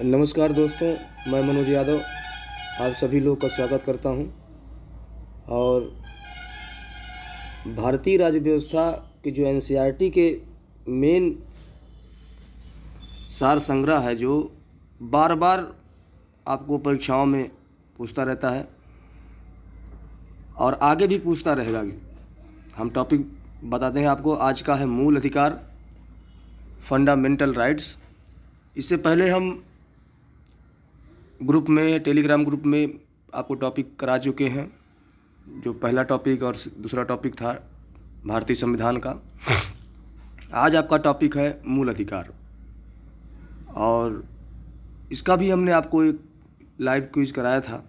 नमस्कार दोस्तों, मैं मनोज यादव आप सभी लोग का स्वागत करता हूं। और भारतीय राज्य व्यवस्था की जो एनसीईआरटी के मेन सार संग्रह है, जो बार बार आपको परीक्षाओं में पूछता रहता है और आगे भी पूछता रहेगा। हम टॉपिक बताते हैं आपको। आज का है मूल अधिकार, फंडामेंटल राइट्स। इससे पहले हम ग्रुप में, टेलीग्राम ग्रुप में आपको टॉपिक करा चुके हैं। जो पहला टॉपिक और दूसरा टॉपिक था भारतीय संविधान का। आज आपका टॉपिक है मूल अधिकार, और इसका भी हमने आपको एक लाइव क्विज कराया था।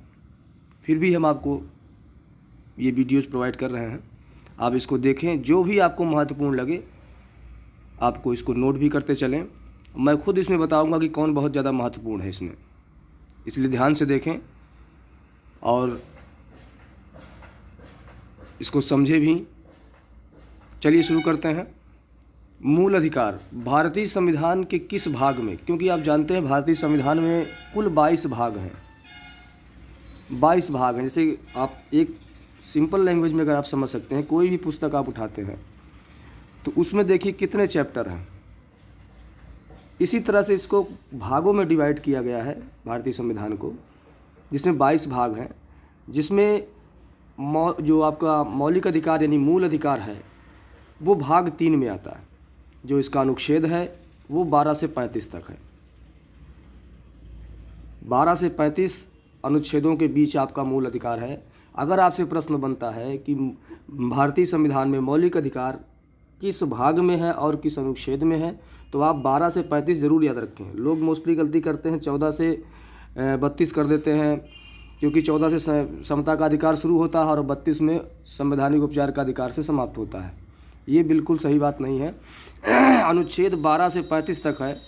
फिर भी हम आपको ये वीडियोस प्रोवाइड कर रहे हैं, आप इसको देखें। जो भी आपको महत्वपूर्ण लगे आपको इसको नोट भी करते चलें। मैं खुद इसमें बताऊंगा कि कौन बहुत ज़्यादा महत्वपूर्ण है इसमें, इसलिए ध्यान से देखें और इसको समझे भी। चलिए शुरू करते हैं। मूल अधिकार भारतीय संविधान के किस भाग में, क्योंकि आप जानते हैं भारतीय संविधान में कुल 22 भाग हैं। 22 भाग हैं। जैसे आप एक सिंपल लैंग्वेज में अगर आप समझ सकते हैं, कोई भी पुस्तक आप उठाते हैं तो उसमें देखिए कितने चैप्टर हैं। इसी तरह से इसको भागों में डिवाइड किया गया है भारतीय संविधान को, जिसमें 22 भाग हैं। जिसमें जो आपका मौलिक अधिकार यानी मूल अधिकार है वो भाग 3 में आता है। जो इसका अनुच्छेद है वो 12 से 35 तक है। 12 से 35 अनुच्छेदों के बीच आपका मूल अधिकार है। अगर आपसे प्रश्न बनता है कि भारतीय संविधान में मौलिक अधिकार किस भाग में है और किस अनुच्छेद में है, तो आप 12 से 35 ज़रूर याद रखें। लोग मोस्टली गलती करते हैं, 14 से 32 कर देते हैं, क्योंकि 14 से समता का अधिकार शुरू होता है और 32 में संवैधानिक उपचार का अधिकार से समाप्त होता है। ये बिल्कुल सही बात नहीं है। अनुच्छेद 12 से 35 तक है।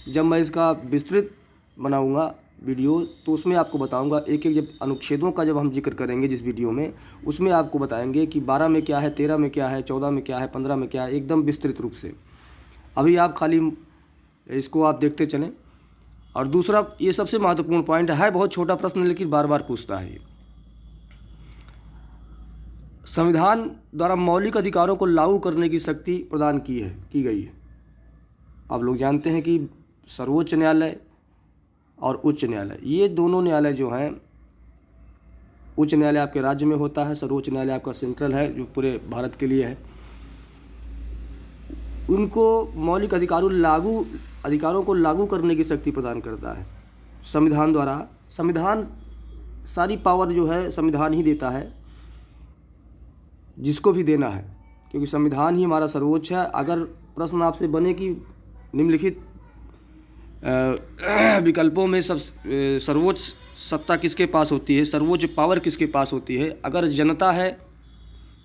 जब मैं इसका विस्तृत बनाऊंगा वीडियो तो उसमें आपको बताऊंगा एक एक। जब अनुच्छेदों का जब हम जिक्र करेंगे जिस वीडियो में, उसमें आपको बताएंगे कि 12 में क्या है, 13 में क्या है, 14 में क्या है, 15 में क्या है, एकदम विस्तृत रूप से। अभी आप खाली इसको आप देखते चलें। और दूसरा, ये सबसे महत्वपूर्ण पॉइंट है, बहुत छोटा प्रश्न लेकिन बार बार पूछता है ये। संविधान द्वारा मौलिक अधिकारों को लागू करने की शक्ति प्रदान की गई है। आप लोग जानते हैं कि सर्वोच्च न्यायालय और उच्च न्यायालय, ये दोनों न्यायालय जो हैं, उच्च न्यायालय आपके राज्य में होता है, सर्वोच्च न्यायालय आपका सेंट्रल है जो पूरे भारत के लिए है। उनको मौलिक अधिकारों को लागू करने की शक्ति प्रदान करता है संविधान द्वारा। संविधान सारी पावर जो है संविधान ही देता है, जिसको भी देना है, क्योंकि संविधान ही हमारा सर्वोच्च है। अगर प्रश्न आपसे बने कि निम्नलिखित विकल्पों में सर्वोच्च सत्ता किसके पास होती है, सर्वोच्च पावर किसके पास होती है, अगर जनता है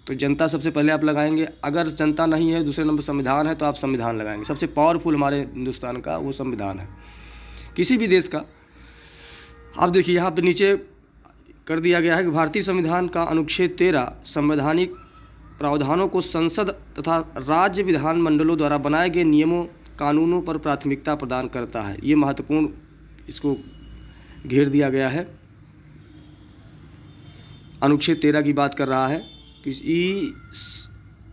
तो जनता सबसे पहले आप लगाएंगे। अगर जनता नहीं है, दूसरे नंबर संविधान है, तो आप संविधान लगाएंगे। सबसे पावरफुल हमारे हिंदुस्तान का वो संविधान है, किसी भी देश का। आप देखिए यहाँ पे नीचे कर दिया गया है कि भारतीय संविधान का अनुच्छेद 13 संवैधानिक प्रावधानों को संसद तथा राज्य विधानमंडलों द्वारा बनाए गए नियमों कानूनों पर प्राथमिकता प्रदान करता है। ये महत्वपूर्ण, इसको घेर दिया गया है। अनुच्छेद 13 की बात कर रहा है कि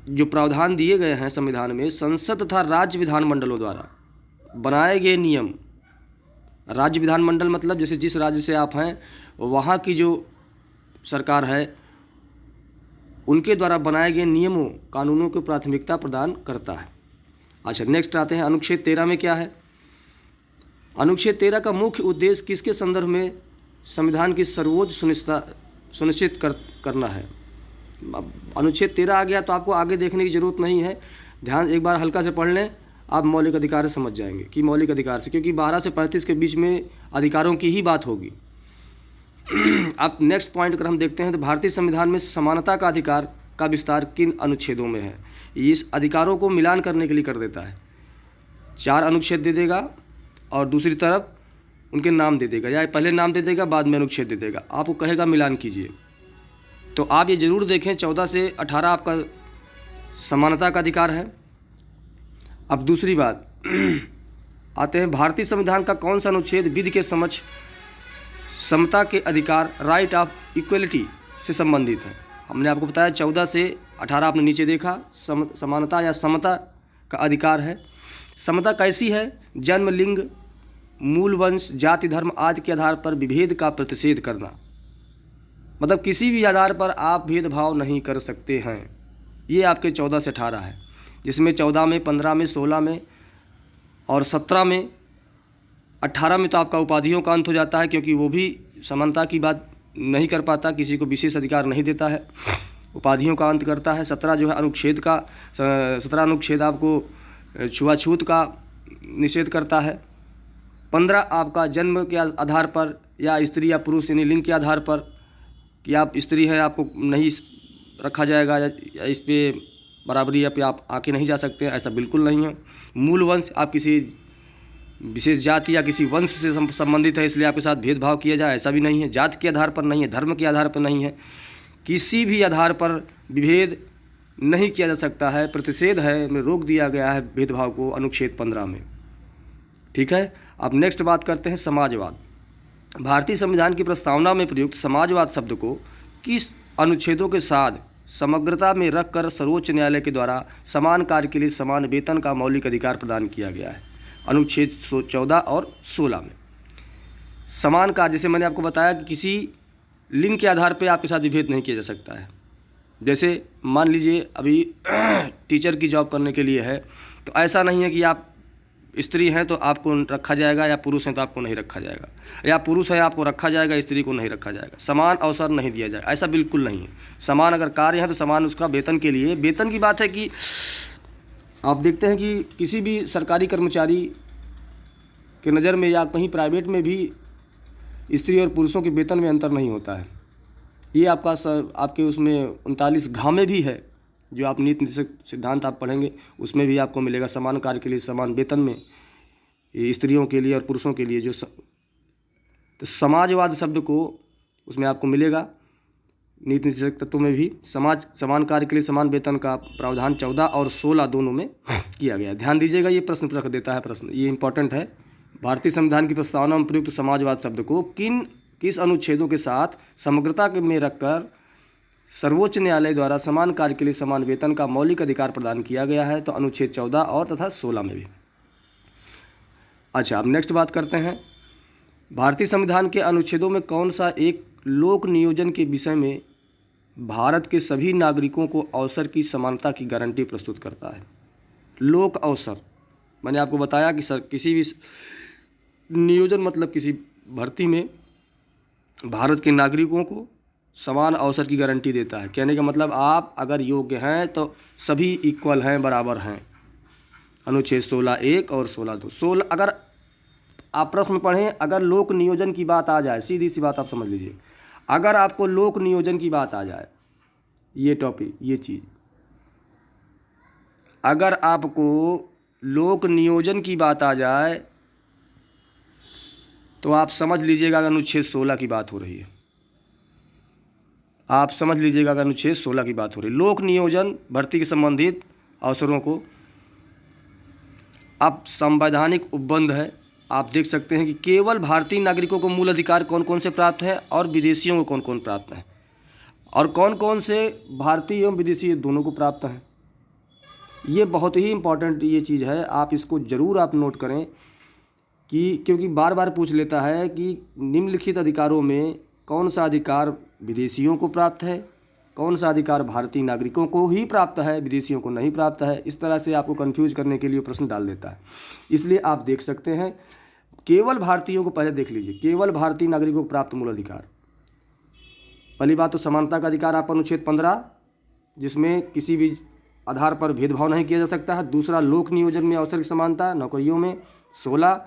जो प्रावधान दिए गए हैं संविधान में, संसद तथा राज्य विधानमंडलों द्वारा बनाए गए नियम। राज्य विधानमंडल मतलब जैसे जिस राज्य से आप हैं वहाँ की जो सरकार है, उनके द्वारा बनाए गए नियमों कानूनों को प्राथमिकता प्रदान करता है। अच्छा, नेक्स्ट आते हैं अनुच्छेद 13 में क्या है। अनुच्छेद 13 का मुख्य उद्देश्य किसके संदर्भ में संविधान की सर्वोच्च सुनिश्चित करना है। अनुच्छेद 13 आ गया तो आपको आगे देखने की जरूरत नहीं है, ध्यान एक बार हल्का से पढ़ लें, आप मौलिक अधिकार से समझ जाएंगे कि मौलिक अधिकार से, क्योंकि 12 से 35 के बीच में अधिकारों की ही बात होगी। अब नेक्स्ट पॉइंट अगर हम देखते हैं तो भारतीय संविधान में समानता का अधिकार का विस्तार किन अनुच्छेदों में है। इस अधिकारों को मिलान करने के लिए कर देता है। 4 अनुच्छेद दे देगा और दूसरी तरफ उनके नाम दे देगा, या पहले नाम दे देगा बाद में अनुच्छेद दे देगा, आपको कहेगा मिलान कीजिए। तो आप ये ज़रूर देखें 14 से 18 आपका समानता का अधिकार है। अब दूसरी बात, आते हैं, भारतीय संविधान का कौन सा अनुच्छेद विधि के समक्ष समता के अधिकार, राइट ऑफ इक्वलिटी से संबंधित है? हमने आपको बताया 14 से 18 आपने नीचे देखा, समानता या समता का अधिकार है। समता कैसी है? जन्म, लिंग, मूल वंश, जाति, धर्म आदि के आधार पर विभेद का प्रतिषेध करना, मतलब किसी भी आधार पर आप भेदभाव नहीं कर सकते हैं। ये आपके 14 से 18 है, जिसमें 14 में, 15 में, 16 में और 17 में, 18 में तो आपका उपाधियों का अंत हो जाता है, क्योंकि वो भी समानता की बात नहीं कर पाता, किसी को विशेष अधिकार नहीं देता है, उपाधियों का अंत करता है। 17 जो है अनुच्छेद का, 17 अनुच्छेद आपको छुआछूत का निषेध करता है। 15 आपका जन्म के आधार पर या स्त्री या पुरुष यानी लिंग के आधार पर कि आप स्त्री हैं, आपको नहीं रखा जाएगा या इस पर बराबरी या पे आप आके नहीं जा सकते हैं, ऐसा बिल्कुल नहीं है। मूल वंश, आप किसी विशेष जाति या किसी वंश से संबंधित है इसलिए आपके साथ भेदभाव किया जाए, ऐसा भी नहीं है। जाति के आधार पर नहीं है, धर्म के आधार पर नहीं है, किसी भी आधार पर विभेद नहीं किया जा सकता है, प्रतिषेध है, में रोक दिया गया है भेदभाव को अनुच्छेद 15 में। ठीक है, अब नेक्स्ट बात करते हैं समाजवाद। भारतीय संविधान की प्रस्तावना में प्रयुक्त समाजवाद शब्द को किस अनुच्छेदों के साथ समग्रता में रखकर सर्वोच्च न्यायालय के द्वारा समान कार्य के लिए समान वेतन का मौलिक अधिकार प्रदान किया गया है? अनुच्छेद 14 और 16 में। समान कार्य, जैसे मैंने आपको बताया कि किसी लिंग के आधार पर आपके साथ विभेद नहीं किया जा सकता है। जैसे मान लीजिए अभी टीचर की जॉब करने के लिए है, तो ऐसा नहीं है कि आप स्त्री हैं तो आपको रखा जाएगा या पुरुष हैं तो आपको नहीं रखा जाएगा, या पुरुष है आपको रखा जाएगा, स्त्री को नहीं रखा जाएगा, समान अवसर नहीं दिया जाएगा, ऐसा बिल्कुल नहीं है। समान अगर कार्य है तो समान उसका वेतन के लिए। वेतन की बात है कि आप देखते हैं कि किसी भी सरकारी कर्मचारी के नज़र में या कहीं प्राइवेट में भी स्त्री और पुरुषों के वेतन में अंतर नहीं होता है। ये आपका आपके उसमें 39 घ में भी है, जो आप नीति सिद्धांत आप पढ़ेंगे उसमें भी आपको मिलेगा समान कार्य के लिए समान वेतन में, ये स्त्रियों के लिए और पुरुषों के लिए तो समाजवाद शब्द को उसमें आपको मिलेगा नीति तत्वों में भी। समान कार्य के लिए समान वेतन का प्रावधान 14 और 16 दोनों में किया गया। ध्यान दीजिएगा, ये प्रश्न रख देता है, प्रश्न ये इंपॉर्टेंट है। भारतीय संविधान की प्रस्तावना में प्रयुक्त समाजवाद शब्द को किस अनुच्छेदों के साथ समग्रता में रखकर सर्वोच्च न्यायालय द्वारा समान कार्य के लिए समान वेतन का मौलिक अधिकार प्रदान किया गया है? तो अनुच्छेद 14 और तथा 16 में भी। अच्छा, अब नेक्स्ट बात करते हैं, भारतीय संविधान के अनुच्छेदों में कौन सा एक लोक नियोजन के विषय में भारत के सभी नागरिकों को अवसर की समानता की गारंटी प्रस्तुत करता है? लोक अवसर, मैंने आपको बताया कि सर किसी भी नियोजन मतलब किसी भर्ती में भारत के नागरिकों को समान अवसर की गारंटी देता है। कहने का मतलब आप अगर योग्य हैं तो सभी इक्वल हैं, बराबर हैं। अनुच्छेद 16(1) और 16(2). 16 अगर आप प्रश्न पढ़ें, अगर लोक नियोजन की बात आ जाए, सीधी सी बात आप समझ लीजिए, अगर आपको लोक नियोजन की बात आ जाए, ये टॉपिक, ये चीज़, अगर आपको लोक नियोजन की बात आ जाए तो आप समझ लीजिएगा अनुच्छेद 16 की बात हो रही है। आप समझ लीजिएगा अगर अनुच्छेद 16 की बात हो रही है। लोक नियोजन भर्ती के संबंधित अवसरों को अब संवैधानिक उपबंध है। आप देख सकते हैं कि केवल भारतीय नागरिकों को मूल अधिकार कौन कौन से प्राप्त हैं और विदेशियों को कौन कौन प्राप्त हैं, और कौन कौन से भारतीय एवं विदेशी दोनों को प्राप्त हैं। ये बहुत ही इम्पॉर्टेंट ये चीज़ है, आप इसको ज़रूर आप नोट करें कि क्योंकि बार बार पूछ लेता है कि निम्नलिखित अधिकारों में कौन सा अधिकार विदेशियों को प्राप्त है, कौन सा अधिकार भारतीय नागरिकों को ही प्राप्त है, विदेशियों को नहीं प्राप्त है। इस तरह से आपको कंफ्यूज करने के लिए प्रश्न डाल देता है। इसलिए आप देख सकते हैं केवल भारतीयों को, पहले देख लीजिए, केवल भारतीय नागरिकों को प्राप्त मूल अधिकार। पहली बात तो समानता का अधिकार आपका अनुच्छेद 15, जिसमें किसी भी आधार पर भेदभाव नहीं किया जा सकता है। दूसरा, लोक नियोजन में अवसर की समानता नौकरियों में 16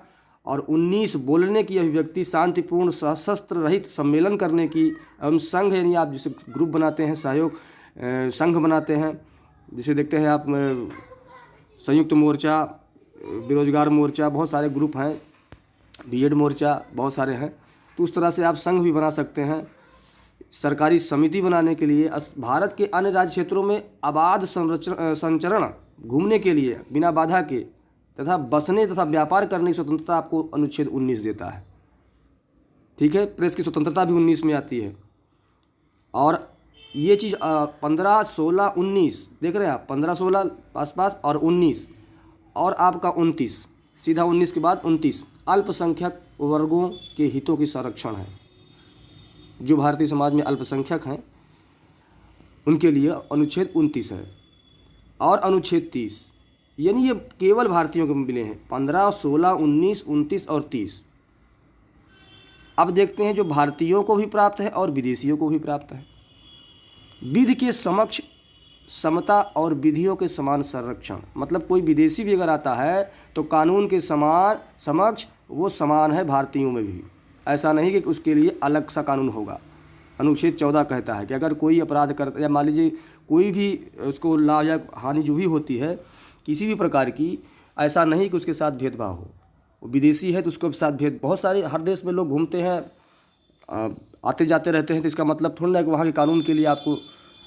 और 19 बोलने की अभिव्यक्ति, शांतिपूर्ण सशस्त्र रहित सम्मेलन करने की एवं संघ, यानी आप जिसे ग्रुप बनाते हैं, सहयोग संघ बनाते हैं, जिसे देखते हैं आप संयुक्त मोर्चा, बेरोजगार मोर्चा, बहुत सारे ग्रुप हैं, बीएड मोर्चा, बहुत सारे हैं। तो उस तरह से आप संघ भी बना सकते हैं। सरकारी समिति बनाने के लिए, भारत के अन्य राज्य क्षेत्रों में अबाध संचरण घूमने के लिए बिना बाधा के तथा बसने तथा व्यापार करने की स्वतंत्रता आपको अनुच्छेद 19 देता है। ठीक है, प्रेस की स्वतंत्रता भी 19 में आती है। और ये चीज़ 15, 16, 19 देख रहे हैं आप, 15, 16 पास और 19 और आपका 29, सीधा 19 के बाद 29 अल्पसंख्यक वर्गों के हितों की संरक्षण है। जो भारतीय समाज में अल्पसंख्यक हैं उनके लिए अनुच्छेद 29 है। और अनुच्छेद 30, यानी ये केवल भारतीयों को मिले हैं, 15, 16, 19, 29 और 30। अब देखते हैं जो भारतीयों को भी प्राप्त है और विदेशियों को भी प्राप्त है। विधि के समक्ष समता और विधियों के समान संरक्षण, मतलब कोई विदेशी भी अगर आता है तो कानून के समान समक्ष वो समान है भारतीयों में भी। ऐसा नहीं कि उसके लिए अलग सा कानून होगा। अनुच्छेद 14 कहता है कि अगर कोई अपराध करता, या मान लीजिए कोई भी उसको लाभ या हानि जो भी होती है किसी भी प्रकार की, ऐसा नहीं कि उसके साथ भेदभाव हो। वो विदेशी है तो उसके साथ बहुत सारे हर देश में लोग घूमते हैं, आते जाते रहते हैं, तो इसका मतलब थोड़ा ना कि वहाँ के कानून के लिए आपको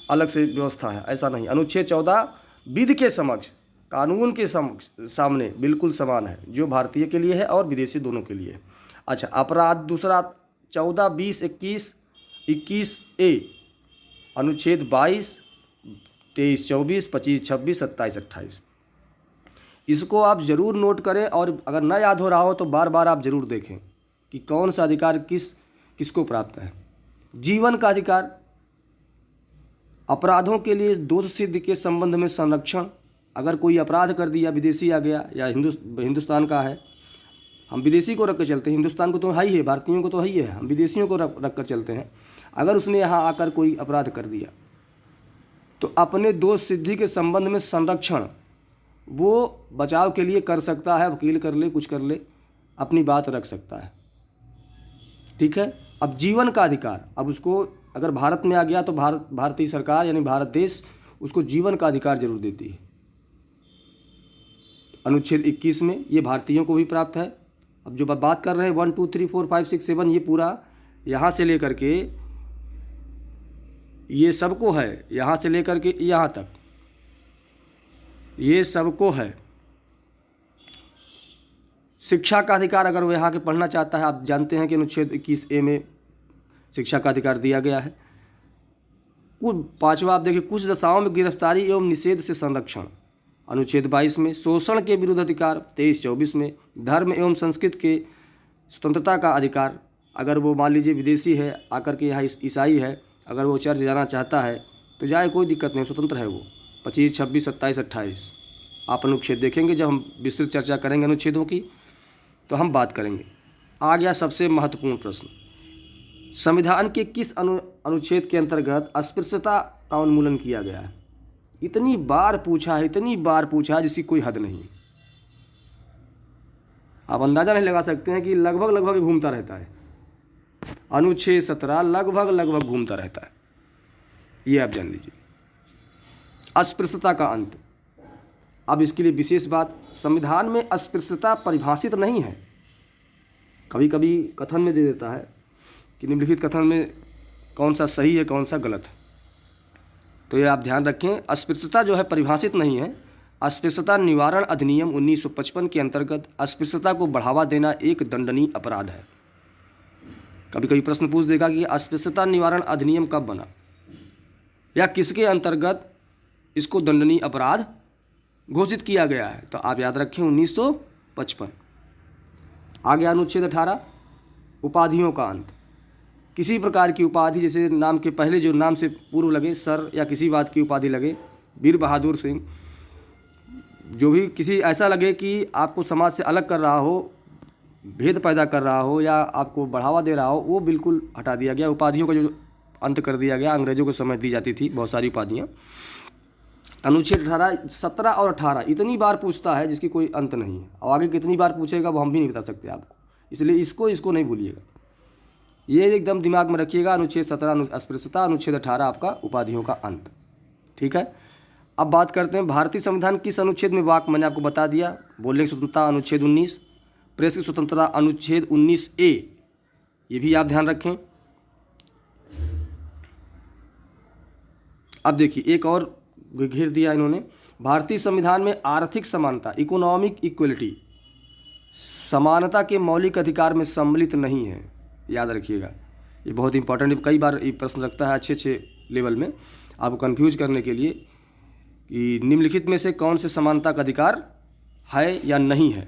अलग से व्यवस्था है, ऐसा नहीं। अनुच्छेद 14 विधि के समक्ष, कानून के सामने बिल्कुल समान है, जो भारतीय के लिए है और विदेशी दोनों के लिए। अच्छा, अपराध दूसरा 14, 20, 21, 21A, अनुच्छेद 22, 23, 24, 25, 26, 27, 28। इसको आप ज़रूर नोट करें और अगर ना याद हो रहा हो तो बार बार आप ज़रूर देखें कि कौन सा अधिकार किसको प्राप्त है। जीवन का अधिकार, अपराधों के लिए दोष सिद्ध के संबंध में संरक्षण। अगर कोई अपराध कर दिया, विदेशी आ गया या हिंदुस्तान का है, हम विदेशी को रख कर चलते हैं, हिंदुस्तान को तो है ही है, भारतीयों को तो है ही है, हम विदेशियों को रख कर चलते हैं। अगर उसने यहाँ आकर कोई अपराध कर दिया तो अपने दोष सिद्धि के संबंध में संरक्षण वो बचाव के लिए कर सकता है, वकील कर ले, कुछ कर ले, अपनी बात रख सकता है। ठीक है। अब जीवन का अधिकार, अब उसको अगर भारत में आ गया तो भारतीय सरकार यानी भारत देश उसको जीवन का अधिकार जरूर देती है। अनुच्छेद 21 में ये भारतीयों को भी प्राप्त है। अब जो बात कर रहे हैं 1, 2, 3, 4, 5, 6, 7, ये पूरा यहाँ से लेकर के ये सबको है, यहाँ से लेकर के यहाँ तक ये सबको है। शिक्षा का अधिकार, अगर वो यहाँ के पढ़ना चाहता है, आप जानते हैं कि अनुच्छेद 21A में शिक्षा का अधिकार दिया गया है। पांचवा आप देखिए, कुछ दशाओं में गिरफ्तारी एवं निषेध से संरक्षण, अनुच्छेद 22 में। शोषण के विरुद्ध अधिकार 23-24 में। धर्म एवं संस्कृति के स्वतंत्रता का अधिकार, अगर वो मान लीजिए विदेशी है आकर के यहाँ ईसाई है, अगर वो चर्च जाना चाहता है तो जाए, कोई दिक्कत नहीं, स्वतंत्र है वो। 25, 26, 27, 28 आप अनुच्छेद देखेंगे, जब हम विस्तृत चर्चा करेंगे अनुच्छेदों की तो हम बात करेंगे। आ गया सबसे महत्वपूर्ण प्रश्न, संविधान के किस अनुच्छेद के अंतर्गत अस्पृश्यता का उन्मूलन किया गया है? इतनी बार पूछा है जिसकी कोई हद नहीं। आप अंदाजा नहीं लगा सकते हैं कि लगभग घूमता रहता है। अनुच्छेद 17 लगभग घूमता रहता है, ये आप जान लीजिए। अस्पृश्यता का अंत। अब इसके लिए विशेष बात, संविधान में अस्पृश्यता परिभाषित नहीं है। कभी कभी कथन में दे देता है कि निम्नलिखित कथन में कौन सा सही है, कौन सा गलत है, तो ये आप ध्यान रखें। अस्पृश्यता जो है परिभाषित नहीं है। अस्पृश्यता निवारण अधिनियम 1955 के अंतर्गत अस्पृश्यता को बढ़ावा देना एक दंडनीय अपराध है। कभी कभी प्रश्न पूछ देगा कि अस्पृश्यता निवारण अधिनियम कब बना या किसके अंतर्गत इसको दंडनीय अपराध घोषित किया गया है, तो आप याद रखें 1955। आ गया अनुच्छेद 18 उपाधियों का अंत। किसी प्रकार की उपाधि, जैसे नाम के पहले जो नाम से पूर्व लगे, सर या किसी बात की उपाधि लगे, वीर बहादुर सिंह, जो भी किसी ऐसा लगे कि आपको समाज से अलग कर रहा हो, भेद पैदा कर रहा हो या आपको बढ़ावा दे रहा हो, वो बिल्कुल हटा दिया गया। उपाधियों का जो अंत कर दिया गया। अंग्रेजों के समय दी जाती थी बहुत सारी उपाधियाँ। अनुच्छेद 18, 17 और 18 इतनी बार पूछता है जिसकी कोई अंत नहीं है, और आगे कितनी बार पूछेगा वो हम भी नहीं बता सकते आपको, इसलिए इसको नहीं भूलिएगा, ये एकदम दिमाग में रखिएगा। अनुच्छेद 17 अस्पृश्यता, अनुच्छेद 18 आपका उपाधियों का अंत। ठीक है। अब बात करते हैं भारतीय संविधान किस अनुच्छेद में वाक, मैंने आपको बता दिया। बोलने की स्वतंत्रता अनुच्छेद 19, प्रेस की स्वतंत्रता अनुच्छेद 19A, ये भी आप ध्यान रखें। अब देखिए एक और घेर दिया इन्होंने, भारतीय संविधान में आर्थिक समानता, इकोनॉमिक इक्वलिटी, समानता के मौलिक अधिकार में सम्मिलित नहीं है। याद रखिएगा, ये बहुत इंपॉर्टेंट है। कई बार ये प्रश्न रखता है अच्छे अच्छे लेवल में आपको कंफ्यूज करने के लिए कि निम्नलिखित में से कौन से समानता का अधिकार है या नहीं है।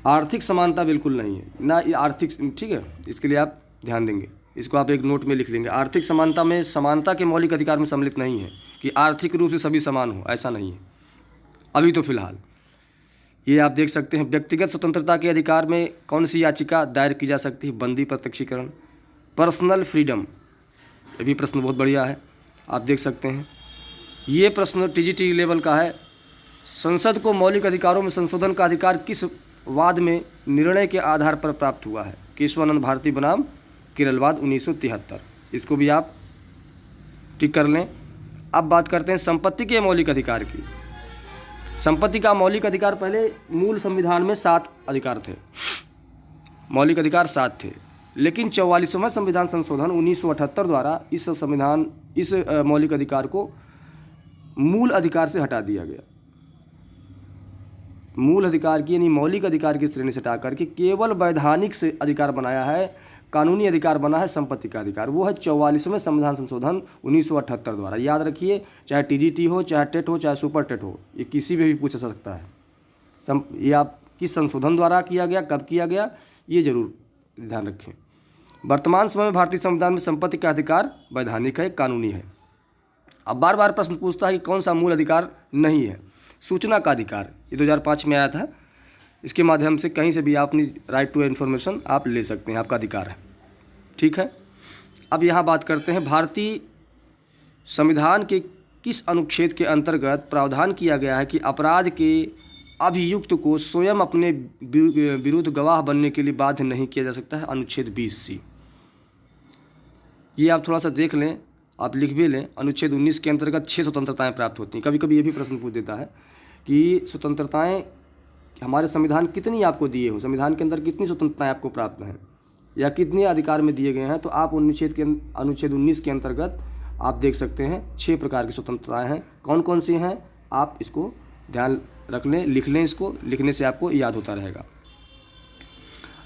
आर्थिक समानता बिल्कुल नहीं है ना, ये आर्थिक, ठीक है, इसके लिए आप ध्यान देंगे, इसको आप एक नोट में लिख लेंगे। आर्थिक समानता में समानता के मौलिक अधिकार में सम्मिलित नहीं है कि आर्थिक रूप से सभी समान हो, ऐसा नहीं है अभी तो फिलहाल। ये आप देख सकते हैं। व्यक्तिगत स्वतंत्रता के अधिकार में कौन सी याचिका दायर की जा सकती है? बंदी प्रत्यक्षीकरण। पर्सनल फ्रीडम, ये भी प्रश्न बहुत बढ़िया है, आप देख सकते हैं। ये प्रश्न टीजीटी लेवल का है। संसद को मौलिक अधिकारों में संशोधन का अधिकार किस वाद में निर्णय के आधार पर प्राप्त हुआ है? केशवानंद भारती बनाम केरलवाद 1973। इसको भी आप टिक कर लें। अब बात करते हैं संपत्ति के मौलिक अधिकार की। संपत्ति का मौलिक अधिकार, पहले मूल संविधान में 7 अधिकार थे, मौलिक अधिकार 7 थे, लेकिन 44वां संविधान संशोधन 1978 द्वारा इस मौलिक अधिकार को मूल अधिकार से हटा दिया गया। मूल अधिकार की यानी मौलिक अधिकार की श्रेणी से हटा करके केवल वैधानिक से अधिकार बनाया है, कानूनी अधिकार बना है संपत्ति का अधिकार। वो है 44वें संविधान संशोधन 1978 द्वारा। याद रखिए, चाहे टीजीटी हो, चाहे टेट हो, चाहे सुपर टेट हो, ये किसी में भी पूछा जा सकता है। ये आप किस संशोधन द्वारा किया गया, कब किया गया, ये जरूर ध्यान रखें। वर्तमान समय में भारतीय संविधान में संपत्ति का अधिकार वैधानिक है, कानूनी है। अब बार बार प्रश्न पूछता है कि कौन सा मूल अधिकार नहीं है? सूचना का अधिकार, ये 2005 में आया था। इसके माध्यम से कहीं से भी आप अपनी राइट टू इन्फॉर्मेशन आप ले सकते हैं, आपका अधिकार है, ठीक है। अब यहाँ बात करते हैं भारतीय संविधान के किस अनुच्छेद के अंतर्गत प्रावधान किया गया है कि अपराध के अभियुक्त को स्वयं अपने विरुद्ध गवाह बनने के लिए बाध्य नहीं किया जा सकता है? अनुच्छेद 20C। ये आप थोड़ा सा देख लें, आप लिख भी लें। अनुच्छेद 19 के अंतर्गत 6 स्वतंत्रताएं प्राप्त होती हैं। कभी कभी ये भी प्रश्न पूछ देता है कि स्वतंत्रताएं हमारे संविधान कितनी आपको दिए हो, संविधान के अंदर कितनी स्वतंत्रताएं आपको प्राप्त हैं या कितने अधिकार में दिए गए हैं। तो आप अनुच्छेद 19 के अंतर्गत आप देख सकते हैं 6 प्रकार की स्वतंत्रताएं हैं। कौन कौन सी हैं आप इसको ध्यान रख लें, लिख लें, इसको लिखने से आपको याद होता रहेगा।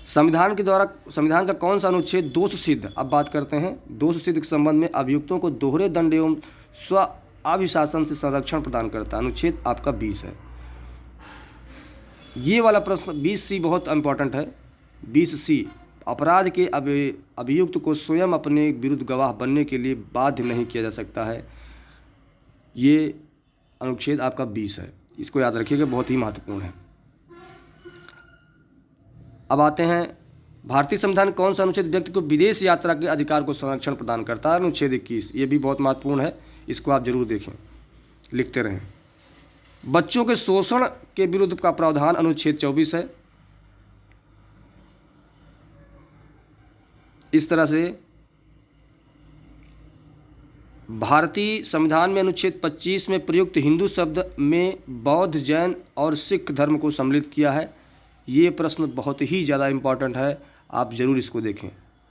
संविधान के द्वारा संविधान का कौन सा अनुच्छेद दोष सिद्ध, अब बात करते हैं दोष सिद्ध के संबंध में अभियुक्तों को दोहरे दंड एवं स्व अभिशासन से संरक्षण प्रदान करता है? अनुच्छेद आपका 20 है। ये वाला प्रश्न 20C बहुत इंपॉर्टेंट है। 20C, अपराध के अभियुक्त को स्वयं अपने विरुद्ध गवाह बनने के लिए बाध्य नहीं किया जा सकता है। ये अनुच्छेद आपका 20 है, इसको याद रखिएगा, बहुत ही महत्वपूर्ण है। अब आते हैं भारतीय संविधान कौन सा अनुच्छेद व्यक्ति को विदेश यात्रा के अधिकार को संरक्षण प्रदान करता है? अनुच्छेद 21। ये भी बहुत महत्वपूर्ण है, इसको आप जरूर देखें, लिखते रहें। बच्चों के शोषण के विरुद्ध का प्रावधान अनुच्छेद 24 है। इस तरह से भारतीय संविधान में अनुच्छेद 25 में प्रयुक्त हिंदू शब्द में बौद्ध, जैन और सिख धर्म को सम्मिलित किया है। ये प्रश्न बहुत ही ज़्यादा इम्पॉर्टेंट है, आप ज़रूर इसको देखें।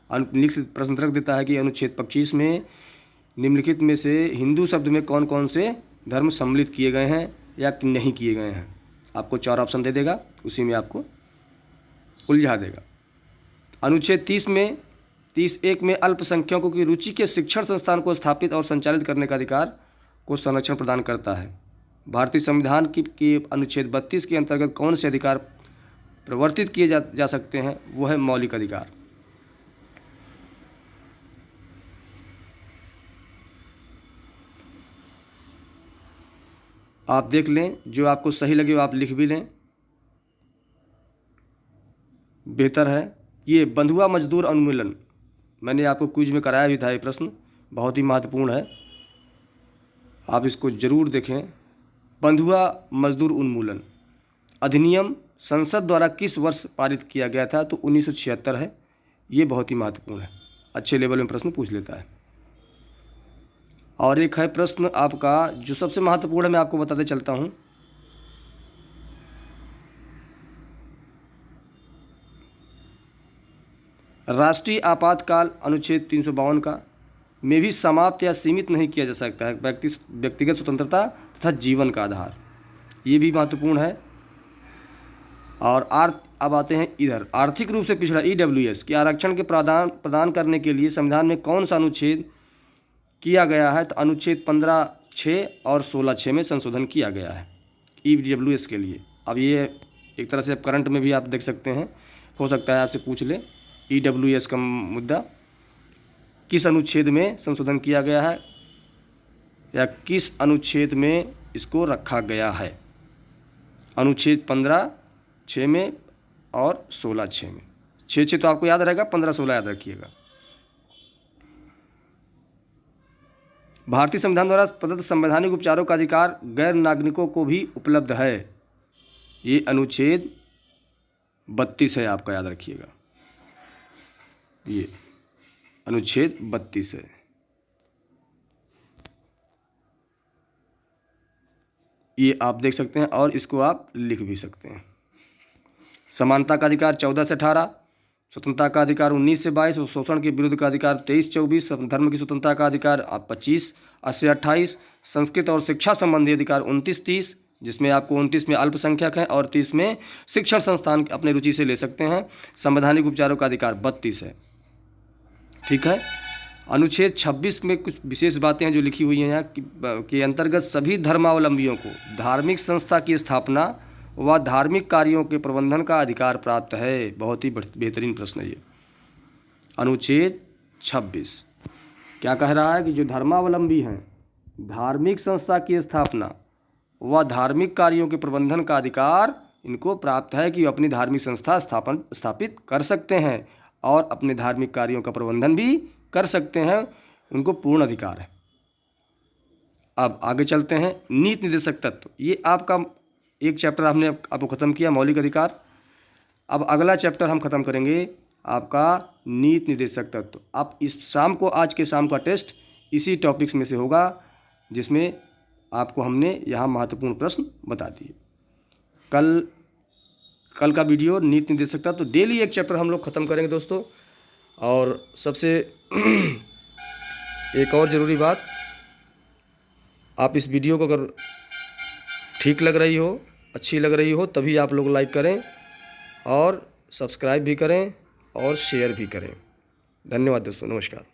निम्नलिखित प्रश्न रख देता है कि अनुच्छेद 25 में निम्नलिखित में से हिंदू शब्द में कौन कौन से धर्म सम्मिलित किए गए हैं या नहीं किए गए हैं। आपको 4 ऑप्शन दे देगा, उसी में आपको उलझा देगा। अनुच्छेद 30(1) में अल्पसंख्यकों की रुचि के शिक्षण संस्थान को स्थापित और संचालित करने का अधिकार को संरक्षण प्रदान करता है। भारतीय संविधान की अनुच्छेद 32 के अंतर्गत कौन से अधिकार प्रवर्तित किए जा सकते हैं? वो है मौलिक अधिकार। आप देख लें, जो आपको सही लगे वो आप लिख भी लें, बेहतर है। ये बंधुआ मजदूर उन्मूलन, मैंने आपको क्विज में कराया भी था, ये प्रश्न बहुत ही महत्वपूर्ण है, आप इसको जरूर देखें। बंधुआ मजदूर उन्मूलन अधिनियम संसद द्वारा किस वर्ष पारित किया गया था? तो 1976 है। ये बहुत ही महत्वपूर्ण है, अच्छे लेवल में प्रश्न पूछ लेता है। और एक है प्रश्न आपका जो सबसे महत्वपूर्ण है, मैं आपको बताते चलता हूँ। राष्ट्रीय आपातकाल अनुच्छेद 352 का, में भी समाप्त या सीमित नहीं किया जा सकता है। व्यक्तिगत स्वतंत्रता तथा जीवन का आधार, ये भी महत्वपूर्ण है। और अब आते हैं इधर, आर्थिक रूप से पिछड़ा EWS के आरक्षण के प्रदान करने के लिए संविधान में कौन सा अनुच्छेद किया गया है? तो अनुच्छेद 15(6) और 16(6) में संशोधन किया गया है EWS के लिए। अब ये एक तरह से करंट में भी आप देख सकते हैं, हो सकता है आपसे पूछ ले EWS का मुद्दा, किस अनुच्छेद में संशोधन किया गया है या किस अनुच्छेद में इसको रखा गया है? अनुच्छेद 15(6) में और 16(6) में। 6(6) तो आपको याद रहेगा, 15(16) याद रखिएगा। भारतीय संविधान द्वारा प्रदत्त संवैधानिक उपचारों का अधिकार गैर नागरिकों को भी उपलब्ध है, ये अनुच्छेद 32 है, आपका याद रखिएगा, ये अनुच्छेद 32 है। ये आप देख सकते हैं और इसको आप लिख भी सकते हैं। समानता का अधिकार 14 से 18, स्वतंत्रता का अधिकार 19 से 22, शोषण के विरुद्ध का अधिकार 23-24, धर्म की स्वतंत्रता का अधिकार 25 से 28, संस्कृत और शिक्षा संबंधी अधिकार 29-30, जिसमें आपको 29 में अल्पसंख्यक हैं और 30 में शिक्षण संस्थान अपने रुचि से ले सकते हैं। संवैधानिक उपचारों का अधिकार 32 है, ठीक है। अनुच्छेद 26 में कुछ विशेष बातें हैं जो लिखी हुई हैं यहाँ के अंतर्गत सभी धर्मावलंबियों को धार्मिक संस्था की स्थापना व धार्मिक कार्यों के प्रबंधन का अधिकार प्राप्त है। बहुत ही बेहतरीन प्रश्न है ये। अनुच्छेद 26 क्या कह रहा है कि जो धर्मावलंबी हैं, धार्मिक संस्था की स्थापना व धार्मिक कार्यों के प्रबंधन का अधिकार इनको प्राप्त है कि अपनी धार्मिक संस्था स्थापित कर सकते हैं और अपने धार्मिक कार्यों का प्रबंधन भी कर सकते हैं, उनको पूर्ण अधिकार है। अब आगे चलते हैं, नीति निर्देशक तत्व। ये आपका एक चैप्टर हमने आपको ख़त्म किया, मौलिक अधिकार। अब अगला चैप्टर हम ख़त्म करेंगे आपका नीति निर्देशक तत्व। आप इस शाम को, आज के शाम का टेस्ट इसी टॉपिक्स में से होगा, जिसमें आपको हमने यहाँ महत्वपूर्ण प्रश्न बता दिए। कल का वीडियो नीति निर्देशक तत्व, तो डेली एक चैप्टर हम लोग ख़त्म करेंगे दोस्तों। और सबसे एक और ज़रूरी बात, आप इस वीडियो को अगर ठीक लग रही हो, अच्छी लग रही हो, तभी आप लोग लाइक करें और सब्सक्राइब भी करें और शेयर भी करें। धन्यवाद दोस्तों, नमस्कार।